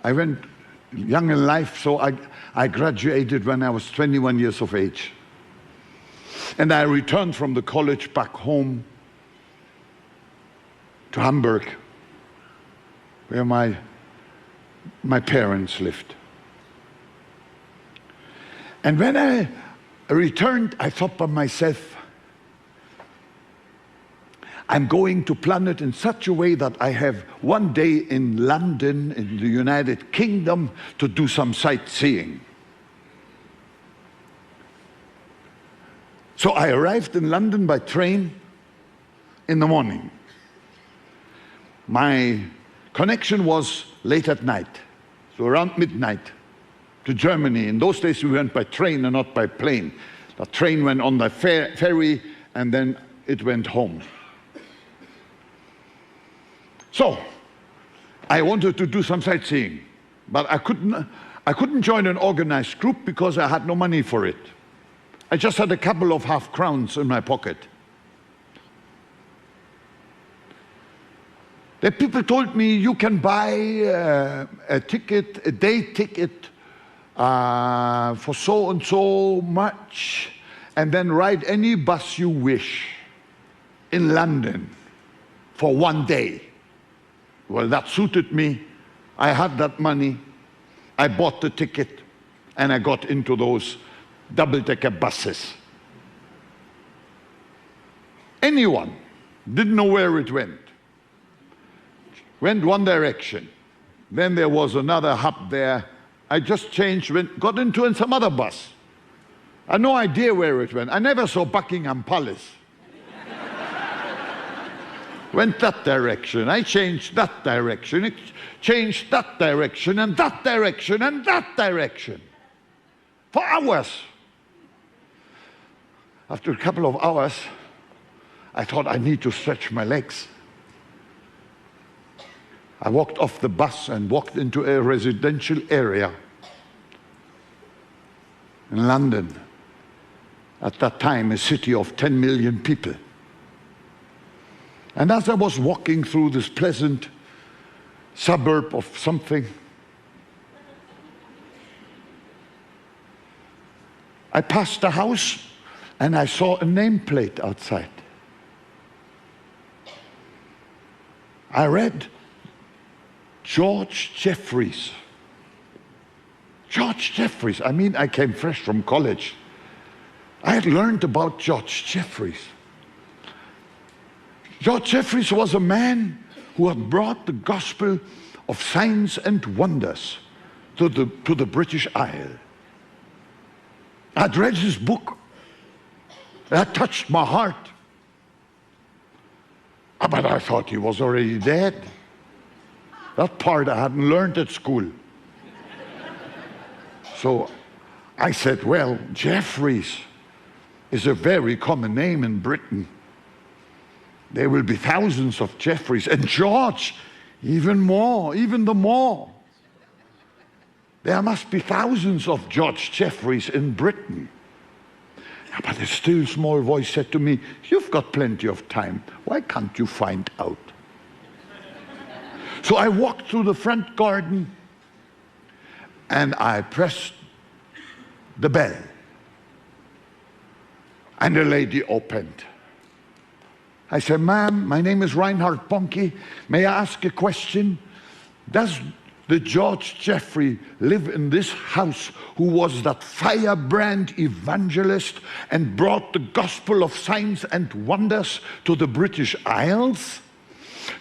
I went young in life, so I graduated when I was 21 years of age. And I returned from the college back home to Hamburg, where my parents lived. And when I returned, I thought by myself, I'm going to plan it in such a way that I have one day in London, in the United Kingdom, to do some sightseeing. So I arrived in London by train in the morning. My connection was late at night, so around midnight, to Germany. In those days we went by train and not by plane. The train went on the ferry and then it went home. So I wanted to do some sightseeing, but I couldn't join an organized group because I had no money for it. I just had a couple of half crowns in my pocket. The people told me, you can buy a ticket, a day ticket for so and so much, and then ride any bus you wish in London for one day. Well, that suited me. I had that money. I bought the ticket and I got into those double-decker buses. Anyone didn't know where it went. Went one direction. Then there was another hub there. I just changed, got into some other bus. I had no idea where it went. I never saw Buckingham Palace. Went that direction, I changed that direction, it changed that direction, and that direction, and that direction. For hours. After a couple of hours, I thought I need to stretch my legs. I walked off the bus and walked into a residential area in London. At that time, a city of 10 million people. And as I was walking through this pleasant suburb of something, I passed a house and I saw a nameplate outside. I read George Jeffreys. George Jeffreys. I mean, I came fresh from college. I had learned about George Jeffreys. George Jeffreys was a man who had brought the gospel of signs and wonders to the British Isle. I'd read his book. That touched my heart. But I thought he was already dead. That part I hadn't learned at school. So I said, well, Jeffreys is a very common name in Britain. There will be thousands of Jeffreys, and George, even more. There must be thousands of George Jeffreys in Britain. But a still small voice said to me, you've got plenty of time. Why can't you find out? So I walked through the front garden and I pressed the bell. And a lady opened. I said, ma'am, my name is Reihnard Bonnkey. May I ask a question? Does the George Jeffrey live in this house who was that firebrand evangelist and brought the gospel of signs and wonders to the British Isles?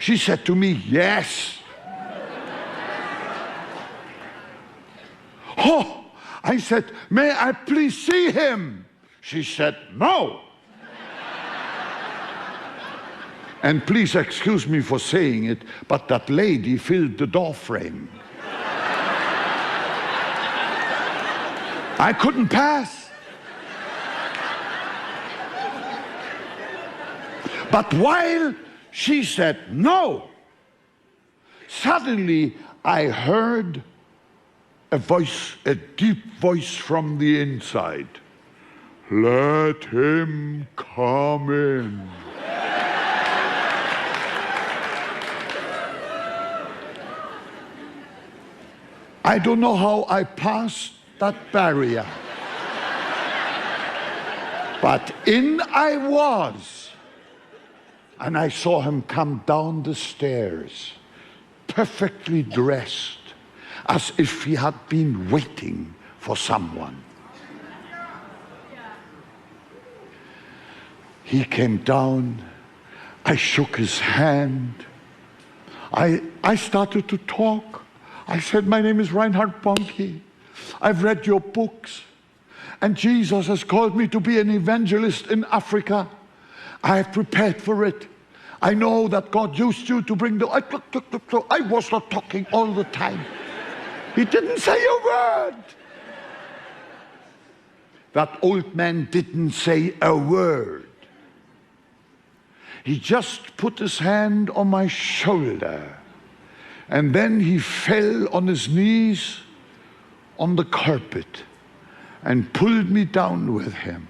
She said to me, yes. Oh, I said, may I please see him? She said, no. And please excuse me for saying it, but that lady filled the door frame. I couldn't pass. But while she said no, suddenly I heard a voice, a deep voice from the inside. Let him come in. I don't know how I passed that barrier. But in I was. And I saw him come down the stairs, perfectly dressed, as if he had been waiting for someone. He came down. I shook his hand. I started to talk. I said, my name is Reihnard Bonnkey. I've read your books. And Jesus has called me to be an evangelist in Africa. I have prepared for it. I know that God used you to bring the... I was not talking all the time. He didn't say a word. That old man didn't say a word. He just put his hand on my shoulder. And then he fell on his knees on the carpet and pulled me down with him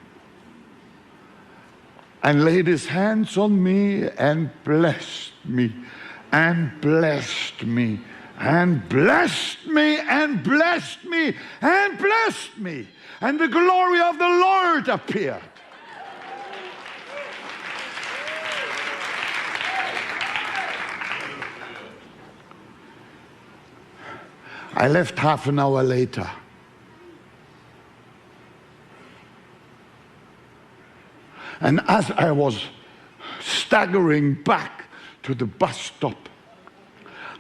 and laid his hands on me and blessed me and blessed me and blessed me and blessed me and blessed me. And the glory of the Lord appeared. I left half an hour later. And as I was staggering back to the bus stop,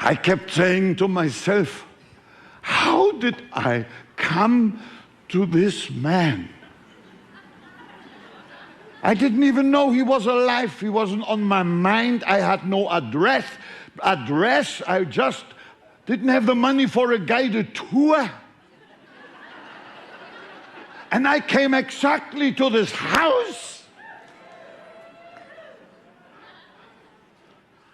I kept saying to myself, how did I come to this man? I didn't even know he was alive. He wasn't on my mind. I had no address. I just didn't have the money for a guided tour. And I came exactly to this house.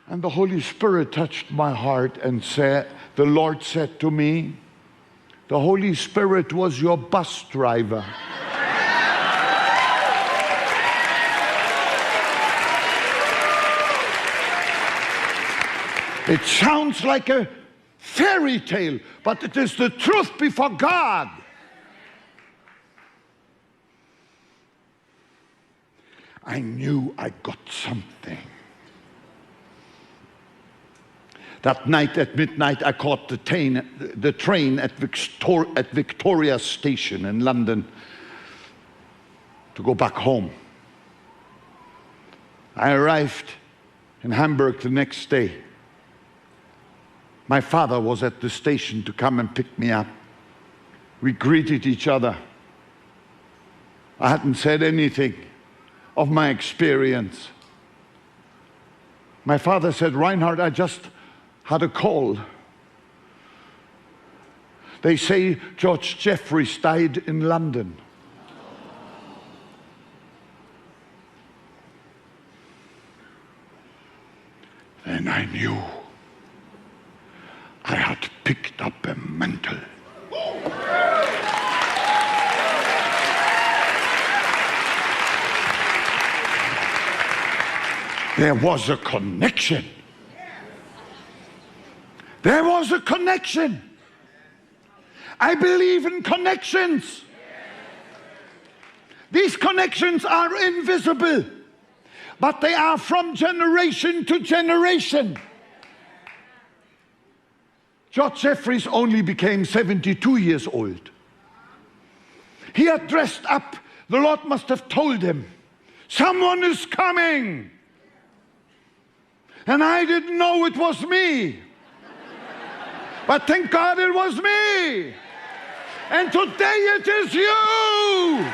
And the Holy Spirit touched my heart and said, the Lord said to me, the Holy Spirit was your bus driver. It sounds like a fairy tale, but it is the truth before God. I knew I got something. That night at midnight, I caught the train at Victoria Station in London to go back home. I arrived in Hamburg the next day. My father was at the station to come and pick me up. We greeted each other. I hadn't said anything of my experience. My father said, Reihnard, I just had a call. They say George Jeffreys died in London. Then I knew I had picked up a mantle. There was a connection. There was a connection. I believe in connections. These connections are invisible, but they are from generation to generation. George Jeffreys only became 72 years old. He had dressed up. The Lord must have told him, someone is coming. And I didn't know it was me. But thank God it was me. And today it is you.